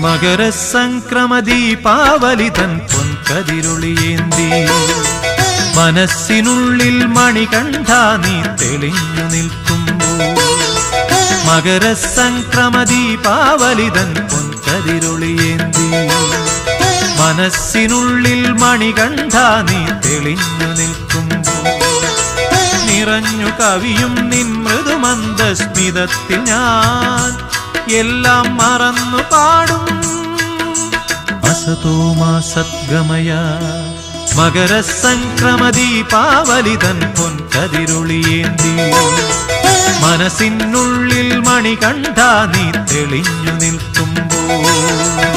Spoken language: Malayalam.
മകരസംക്രമദീപാവലിതൻ പൊൻകതിരൊളിയേന്തി മനസ്സിനുള്ളിൽ മണികണ്ഠ നീ തെളിഞ്ഞു നിൽക്കുമ്പോൾ മകരസംക്രമദീപാവലിതൻ പൊൻകതിരൊളിയേന്തി മനസ്സിനുള്ളിൽ മണികണ്ഠ നീ തെളിഞ്ഞു നിൽക്കുമ്പോൾ നിറഞ്ഞു കവിയും നിൻ മൃദുമന്ദസ്മിതത്തിൽ ഞാൻ എല്ലാം മറന്നു പാടും അസതോ മാ സദ്ഗമയ മകരസംക്രമദീപാവലിതൻ പൊൻകതിരൊളിയേന്തി മനസ്സിനുള്ളിൽ മണികണ്ഠ നീ തെളിഞ്ഞു നിൽക്കുമ്പോൾ